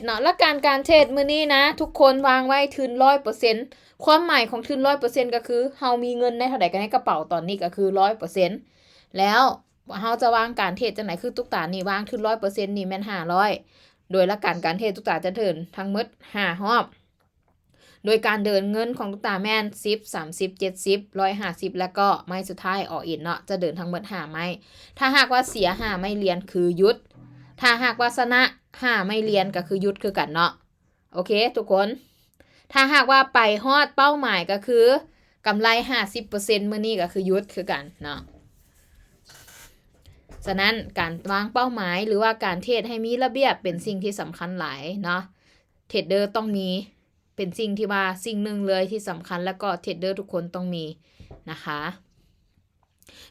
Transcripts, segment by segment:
เนาะและการเทรดมื้อนี้นะทุกคนวางไว้ทุน100%ความหมายของทุน100%ก็คือเฮามีเงินในเท่าใดกันในกระเป๋าตอนนี้ก็คือ100%แล้วเฮาจะวางการเทรดจังไหนคือตุ๊กตานี่วางทุน100%นี่แม่น500โดยหลักการเทรดตุ๊กตาจะเดินทั้งหมด5รอบโดยการเดินเงินของตุ๊กตาแม่น10 30 70 150แล้วก็ไม้สุดท้ายออกอินเนาะจะเดินทั้งหมด5ไม้ถ้าหากว่าเสีย5ไม้เรียนคือหยุดถ้าหากว่าชนะ5ไม่เรียนก็คือหยุดคือกันเนาะโอเคทุกคนถ้าหากว่าไปฮอดเป้าหมายก็คือกำไร 50% มื้อนี้ก็คือหยุดคือกันเนาะฉะนั้นการวางเป้าหมายหรือว่าการเทรดให้มีระเบียบเป็นสิ่งที่สำคัญหลายเนาะเทรดเดอร์ต้องมีเป็นสิ่งที่ว่าสิ่งหนึ่งเลยที่สำคัญแล้วก็เทรดเดอร์ทุกคนต้องมีนะคะ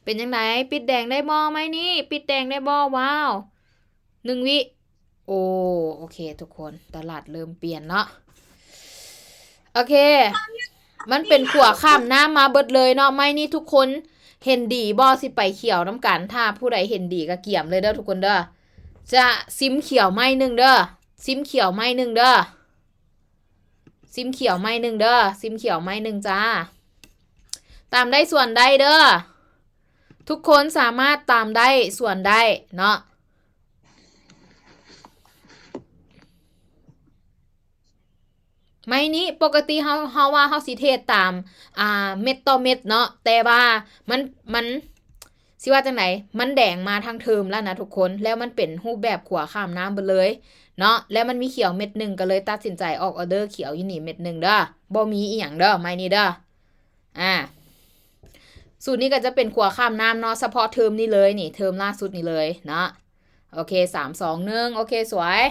เป็นยังไงปิดแดงได้บ่ไหมนี่ปิดแดงได้บ่ว้าว1 วิโอเคทุกคนตลาดเริ่มเปลี่ยนเนาะโอเคมันเป็นขั่วข้ามน้ำมาเบิดเลยเนาะไม่นี่ทุกคนเห็นดีบ่สิไปเขียวน้ำกันถ้าผู้ใดเห็นดีก็เกี่ยมเลยเด้อทุกคนเด้อจะซิมเขียวไม้หนึ่งเด้อซิมเขียวไม้หนึ่งเด้อซิมเขียวไม้หนึ่งเด้อซิมเขียวไม้หนึ่งจ้าตามได้ส่วนได้เด้อทุกคนสามารถตามได้ส่วนได้เนาะไม่นี้ปกติเฮาว่าเฮาสิเทศตามเม็ดต่อเม็ดเนาะแต่ว่ามันสิว่าจังไหนมันแดงมาทางเทอมแล้วนะทุกคนแล้วมันเป็นรูปแบบขัวข้ามน้ำไปเลยเนาะแล้วมันมีเขียวเม็ดหนึ่งก็เลยตัดสินใจออกออเดอร์เขียวอยู่นี่เม็ดหนึ่งเด้อบ่มีอีหยังเด้อไม่นี่เด้อสูตรนี้ก็จะเป็นขัวข้ามน้ำเนาะเฉพาะเทอมนี้เลยนี่เทอมล่าสุดนี่เลยเนาะโอเค3 2 1โอเคสวย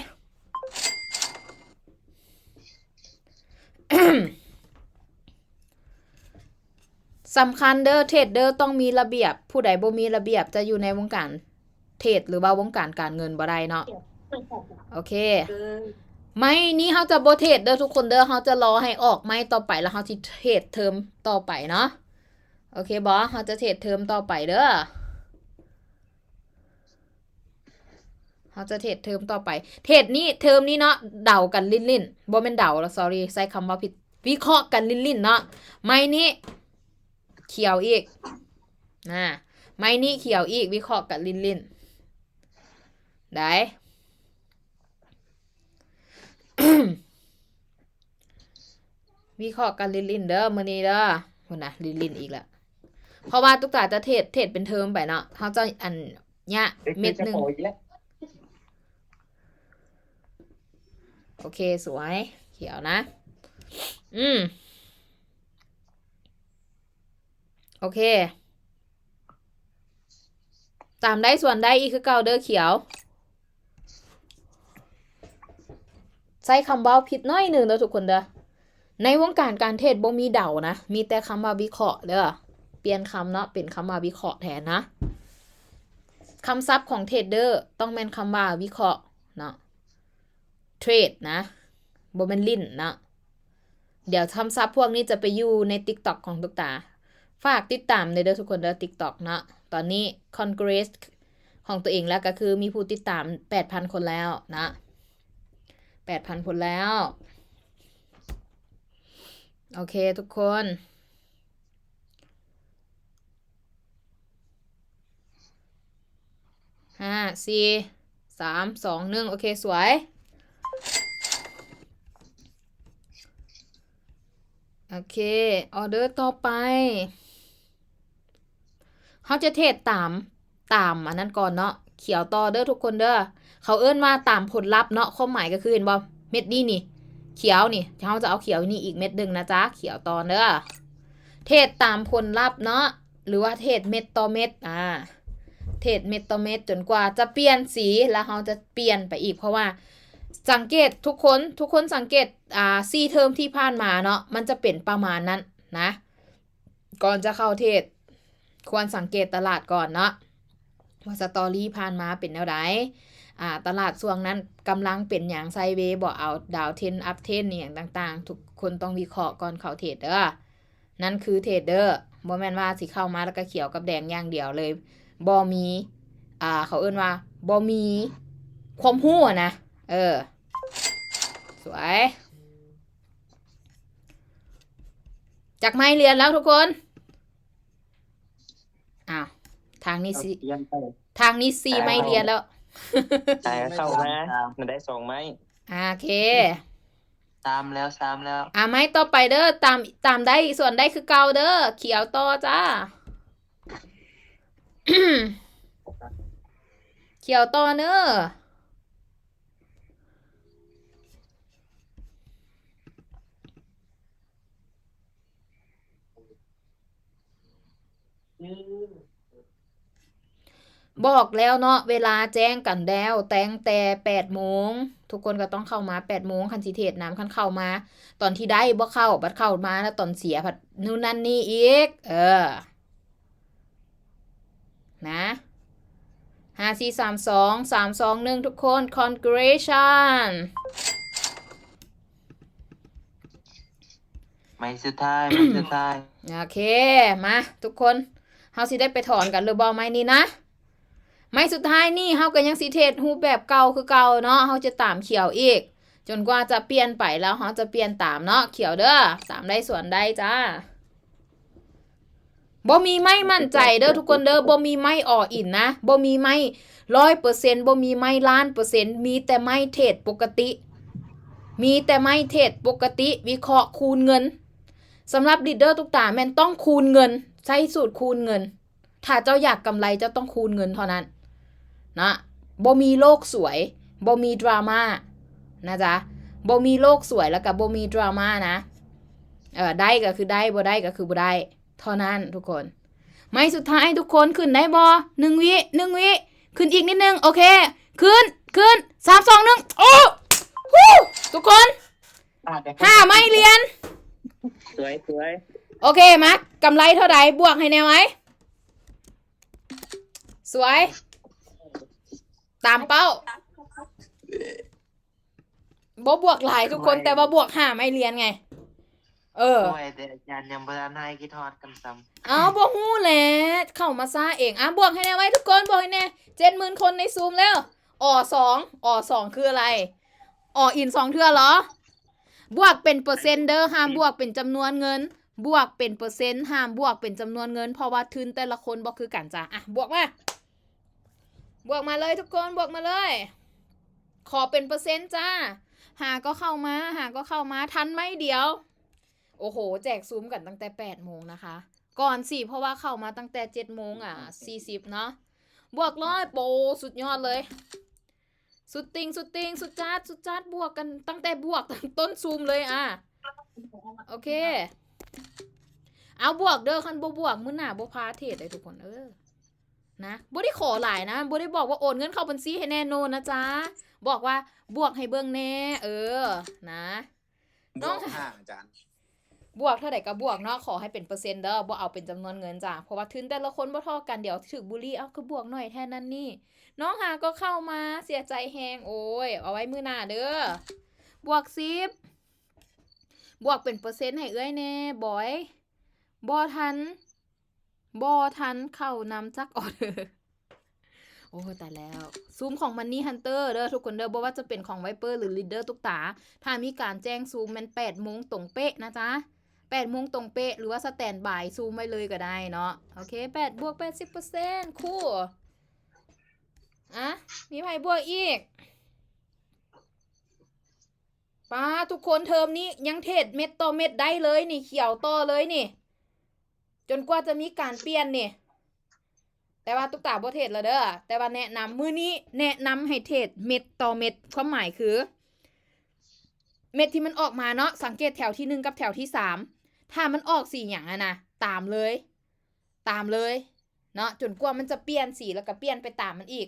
สำคัญเด้อเทรดเดอร์ต้องมีระเบียบผู้ใดบ่มีระเบียบจะอยู่ในวงการเทรดหรือว่าวงการการเงินบ่ได้เนาะโอเคไม่นี่เฮาจะบ่เทรดเด้อทุกคนเด้อเฮาจะรอให้ออกไม้ต่อไปแล้วเฮาสิเทรดเทอมต่อไปเนาะโอเคบ่เฮาจะเทรดเทอมต่อไปเด้อเฮาจะเทรดเทอมต่อไปเทรดนี้เทอมนี้เนาะเดากันลิ่นๆบ่แม่นเดาแล้ว sorry ใช้คำว่าผิดวิเคราะห์กันลิ่นๆเนาะไม้นี้เขียวอีกไม้นี่เขียวอีกวิเคราะห์กับลินได้ วิเคราะห์กันลินเด้อมื้อนี้เด้อพุ่นน่ะลินอีกแล้วเพราะว่าตุ๊กตาจะเทศเป็นเทอมไปเนาะเฮาจะอันเนี้ยเม็ดนึงโอเคสวยเขียวนะโอเคตามได้ส่วนได้อีกคือเก่าเด้อเขียวใช้คำเว้าผิดน้อยนึงเด้อทุกคนเด้อในวงการการเทรดบ่มีเดานะมีแต่คำว่าวิเคราะห์เด้อเปลี่ยนคำเนาะเป็นคำว่าวิเคราะห์แทนนะคำศัพท์ของเทรดเดอร์ต้องเป็นคำว่าวิเคราะห์เนาะเทรดนะบ่แม่นลิ้นนะเดี๋ยวคำศัพท์พวกนี้จะไปอยู่ใน TikTok ของตุ๊กตาฝากติดตามเด้อทุกคนเด้อ TikTok เนาะตอนนี้ Congress ของตัวเองแล้วก็คือมีผู้ติดตาม 8,000 คนแล้วนะ 8,000 คนแล้วโอเคทุกคน5 4 3 2 1โอเคสวยโอเคออเดอร์ต่อไปเขาจะเทรดตามอันนั้นก่อนเนาะเขียวต่อเด้อทุกคนเด้อเขาเอิ้นว่าตามผลลัพธ์เนาะความหมายก็คือเห็นบ่เม็ดนี้นี่เขียวนี่เขาจะเอาเขียวนี่อีกเม็ดนึงนะจ๊ะเขียวต่อเด้อเทรดตามผลลัพธ์เนาะหรือว่าเทรดเม็ดต่อเม็ดเทรดเม็ดต่อเม็ดจนกว่าจะเปลี่ยนสีแล้วเขาจะเปลี่ยนไปอีกเพราะว่าสังเกตทุกคนสังเกต4 เทอมที่ผ่านมาเนาะมันจะเป็นประมาณนั้นนะก่อนจะเข้าเทรดควรสังเกตตลาดก่อนเนาะว่าสตอรี่ผ่านมาเป็นแนวใดตลาดช่วงนั้นกำลังเป็นอย่างไซเวย์บ่เอาดาวเทนอัพเทนนี่อย่างต่างๆทุกคนต้องวิเคราะห์ก่อนเข้าเทรดเด้อนั่นคือเทรดเดอร์บ่แม่นว่าสิเข้ามาแล้วก็เขียวกับแดงอย่างเดียวเลยบ่มีเขาเอิ้นว่าบ่มีความรู้นะ สวยจากไม้เรียนแล้วทุกคนอ้าวทางนี้สิทางนี้4ไม้เรียนแล้ว ตายเข้ามามันได้2 ไม้โอเค 3 แล้วไม้ต่อไปเด้อตามได้ส่วนได้คือเก่าเด้อเขียวต่อจ้า เขียวต่อเด้อบอกแล้วเนาะเวลาแจ้งกันแล้วแต่งแต่8 โมงทุกคนก็ต้องเข้ามา8 โมงคันสิเทศน้ำคันเข้ามา ตอนที่ได้บ่เข้าบัดเข้ามาแล้วตอนเสียผัดนู่นนั่นนี่อีกนะ5 4 3 2 3 2 1ทุกคน congratulation ไม่สุดท้าย โอเคมาทุกคนเฮาสิได้ไปถอนกันหรือบ่ไม้นี้นะไม้สุดท้ายนี่เฮาก็ยังสิเทศรูปแบบเก่าคือเก่าเนาะเฮาจะตามเขียวอีกจนกว่าจะเปลี่ยนไปแล้วเฮาจะเปลี่ยนตามเนาะเขียวเด้อตามได้ส่วนได้จ้าบ่มีไม้มั่นใจเด้อทุกคนเด้อบ่มีไม้อ่ออินนะบ่มีไม้100%บ่มีไม้1,000,000%มีแต่ไม้เทรดปกติ มีแต่ไม้เทรดปกติวิเคราะห์คูณเงินสำหรับลีดเดอร์ทุกตาแม่นต้องคูณเงินใช้สูตรคูณเงินถ้าเจ้าอยากกำไรเจ้าต้องคูณเงินเท่านั้นนะบ่มีโลกสวยบ่มีดราม่านะจ๊ะบ่มีโลกสวยแล้วก็บ่มีดราม่านะได้ก็คือได้บ่ได้ก็คือบ่ได้เท่านั้นทุกคนไม่สุดท้ายทุกคนขึ้นได้บ่1 วิขึ้นอีกนิดนึงโอเคขึ้น3 2 1โอ้ทุกคน5 ไม้เรียนสวย โอเคมักกำไรเท่าไหร่บวกให้แน่ไว้สวยตามเป้าบวกหลายทุกคนแต่ว่าบวก5 ไม้เรียนไงแต่อาจารย์ยังบ่ทันให้คิดฮอดกันซ้ำบ่ฮู้แหละเข้ามาซ่าเองบวกให้แน่ไว้ทุกคนบวกให้แน่ 70,000 คนในซูมแล้ว2คืออะไรอิน2เทื่อเหรอบวกเป็นเปอร์เซ็นต์เด้อห้ามบวกเป็นจำนวนเงินบวกเป็นเปอร์เซ็นต์ห้ามบวกเป็นจำนวนเงินเพราะว่าทุนแต่ละคนบ่คือกันจ้ะบวกมาเลยทุกคนบวกมาเลยขอเป็นเปอร์เซ็นต์จ้าหาก็เข้ามาทันไหมเดี๋ยวโอ้โหแจกซูมกันตั้งแต่8 โมงนะคะก่อนสิเพราะว่าเข้ามาตั้งแต่7 โมง40เนาะบวกร้อยโปสุดยอดเลยสุดติงสุดจัดบวกกันตั้งแต่บวกต้นซูมเลยโอเคเอาบวกเด้อคันบ่บวกมื้อหน้าบ่พาเทศเลยทุกคนนะบ่ได้ขอหลายนะบ่ได้บอกว่าโอนเงินเข้าบัญชีให้แน่นอนนะจ๊ะบอกว่าบวกให้เบิ่งแน่นะน้องห่างอาจารย์บวกเท่าไหร่ก็บวกเนาะขอให้เป็นเปอร์เซ็นต์เด้อบ่เอาเป็นจำนวนเงินจ้ะเพราะว่าทุนแต่ละคนบ่เท่ากันเดี๋ยวถึกบุลี่คือบวกหน่อยแทนนั่นนี่น้องหาก็เข้ามาเสียใจแฮงโอ้ยเอาไว้มื้อหน้าเด้อบวก10บวกเป็นเปอร์เซ็นต์ให้เอ้ยแน่บอยบ่ทันเข้านำจักออเดอร์โอ้ตายแล้วซูมของ Money Hunter เด้อทุกคนเด้อบ่ว่าจะเป็นของ Viper หรือ Leader ตุกตาถ้ามีการแจ้งซูมมัน8 โมงตรงเป๊ะนะจ๊ะ8 โมงตรงเป๊ะหรือว่าสแตนบายซูมไว้เลยก็ได้เนาะโอเค8บวก 80% คู่มีไผบวกอีกป้าทุกคนเทอมนี้ยังเทรดเม็ดต่อเม็ดได้เลยนี่เขียวต่อเลยนี่จนกว่าจะมีการเปลี่ยนนี่แต่ว่าตุ๊กตาบ่เทรดแล้วเด้อแต่ว่าแนะนำมื้อนี้แนะนำให้เทรดเม็ดต่อเม็ดความหมายคือเม็ดที่มันออกมาเนาะสังเกตแถวที่1กับแถวที่3ถ้ามันออกสีอย่างนะตามเลยเนาะจนกว่ามันจะเปลี่ยนสีแล้วก็เปลี่ยนไปตามมันอีก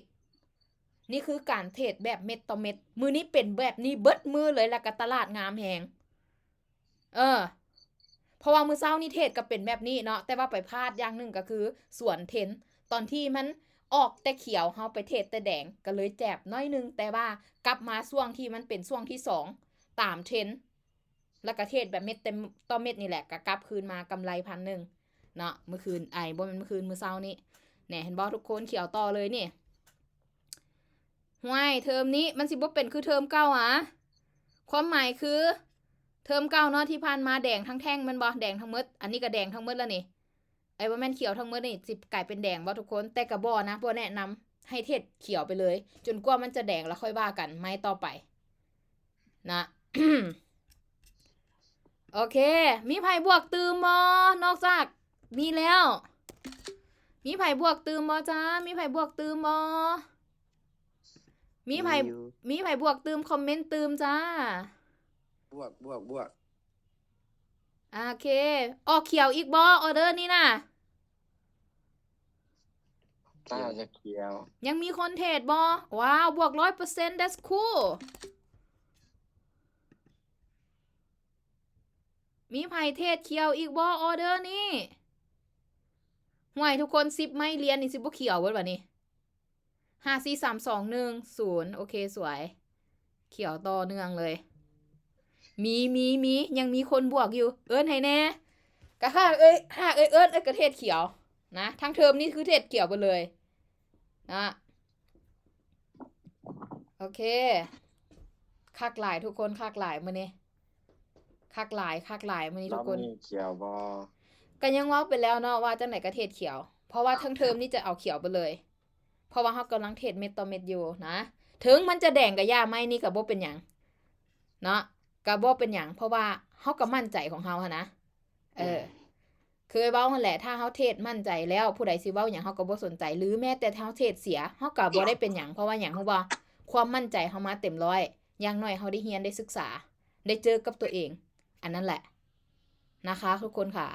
นี่คือการเทรดแบบเม็ดต่อเม็ดมือนี้เป็นแบบนี้เบิดมือเลยแล้วก็ตลาดงามแฮงเพราะว่ามือเช้านี่เทรดก็เป็นแบบนี้เนาะแต่ว่าไปพลาดอย่างหนึ่งก็คือส่วนเทนตอนที่มันออกแต่เขียวเฮาไปเทรดแต่แดงก็เลยแจบน้อยนึงแต่ว่ากลับมาช่วงที่มันเป็นช่วงที่2ตามเทรนแล้วก็เทรดแบบเม็ดเต็มต่อเม็ดนี่แหละก็กลับคืนมากำไร1,000เนาะเมื่อคืนบ่แม่นเมื่อคืนมื้อเช้านี้แหน่เห็นบ่ทุกคนเขียวต่อเลยนี่ห่วยเทอมนี้มันสิบ่เป็นคือเทอมเก่า ความหมายคือ เทอมเก่าเนาะที่ผ่านมาแดงทั้งแท่งแมันบ่แดงทั้งหมดอันนี้ก็แดงทั้งหมดแล้วนี่ไอ้บ่แม่นเขียวทั้งหมดนี่สิกลายเป็นแดงบ่ทุกคนแต่ก็บ่นะบ่แนะนำให้เทศเขียวไปเลย จนกว่ามันจะแดงแล้วค่อยว่ากันไม่ต่อไปนะ โอเค มีไผบวกตืมบ่นอกจากมีแล้ว มีไผบวกตืมบ่จ้ามีไผบวกตืมบ่มีไผบวกตืมคอมเมนต์ตืมจ้า บวก โอเค ออกเขียวอีกบ่ออเดอร์นี่น่ะ น่าจะเขียว ยังมีคนเทรดบ่ว้าว บวก100% that's cool มีไผเทรดเขียวอีกบ่ออเดอร์นี่ห่วยทุกคน10ไม่เรียนนี่สิบ่เขียวเบิดบัดนี้5 4 3 2 1 0โอเคสวย เขียวต่อเนื่องเลย มียังมีคนบวกอยู่ เอิ้นให้แน่กะค่าเอ้ยเอิ้นกระเทศเขียวนะทั้งเทอมนี่คือเทศเขียวไปเลยนะโอเคคักหลายทุกคนคักหลายมื้อนี้คักหลายมื้อนี้ ร ทุ อก บ คน นี้เขียวบ่ ก็ยังเว้าไปแล้วเนาะว่าจังไหนก็เทศเขียว เพราะว่าทั้งเทอมนี่จะเอาเขียวไปเลย เพราะว่าเฮากำลังเทศเม็ดต่อเม็ดอยู่นะถึงมันจะแดงกับย่าไม้นี่ก็บ่เป็นหยังเนาะก็บ่เป็นหยังเพราะว่าเฮาก็มั่นใจของเฮานะเคยเว้าหั่นแหละถ้าเฮาเทศมั่นใจแล้วผู้ใดสิเว้าหยังเฮาก็บ่สนใจหรือแม้แต่ถ้าเฮาเทศเสียเฮาก็บ่ได้เป็นหยังเพราะว่าหยังฮู้บ่ความมั่นใจเฮามาเต็มร้อยอย่างน้อยเฮาได้เรียนได้ศึกษาได้เจอกับตัวเอง อันนั้นแหละนะคะทุกคนค่ะ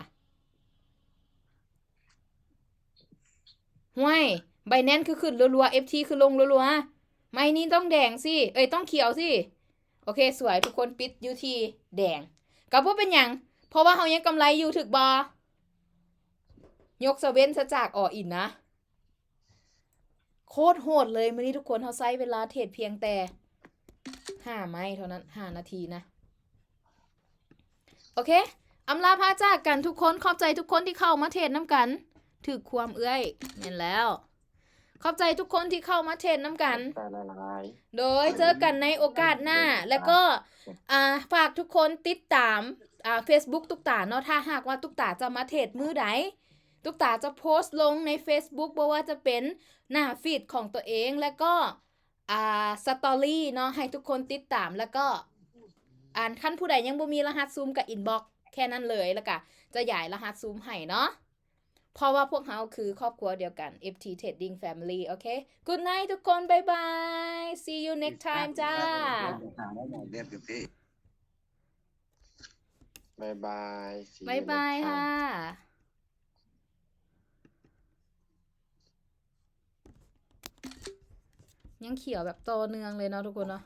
ห้วยใบแน่นคือขึ้นรัวๆ FT คือลงรัวๆไม่นี่ต้องแดงสิต้องเขียวสิโอเคสวยทุกคนปิดอยู่ที่แดงก็บ่เป็นหยังเพราะว่าเฮายังกำไรอยู่ถึกบ่ยกเซเว่นซะจากออินนะโคตรโหดเลยมื้อนี้ทุกคนเฮาใช้เวลาเทรดเพียงแต่5ไม้เท่านั้น5นาทีนะโอเคอำลาพาจากกันทุกคนขอบใจทุกคนที่เข้ามาเทรดน้ำกันถือความเอื้อยแม่นแล้วขอบใจทุกคนที่เข้ามาเทรดน้ำกัน แต่ละลาย โดยเจอกันในโอกาสหน้า แล้วก็ฝากทุกคนติดตามFacebook ตุ๊กตาเนาะถ้าหากว่าตุ๊กตาจะมาเทรดมื้อใดตุ๊กตาจะโพสต์ลงใน Facebook บ่ว่าจะเป็นหน้าฟีดของตัวเองแล้วก็สตอรี่เนาะให้ทุกคนติดตามแล้วก็คันผู้ใดยังบ่มีรหัสซูมกับอินบ็อกซ์แค่นั้นเลยแล้วก็จะย้ายรหัสซูมให้เนาะเพราะว่าพวกเราคือครอบครัวเดียวกัน FT Trading Family โอเค Good night ทุกคนบ๊ายบาย see you next time จ้า บ๊ายบาย บ๊ายบายค่ะ ยังเขียวแบบต่อเนื่องเลยเนาะทุกคนเนาะ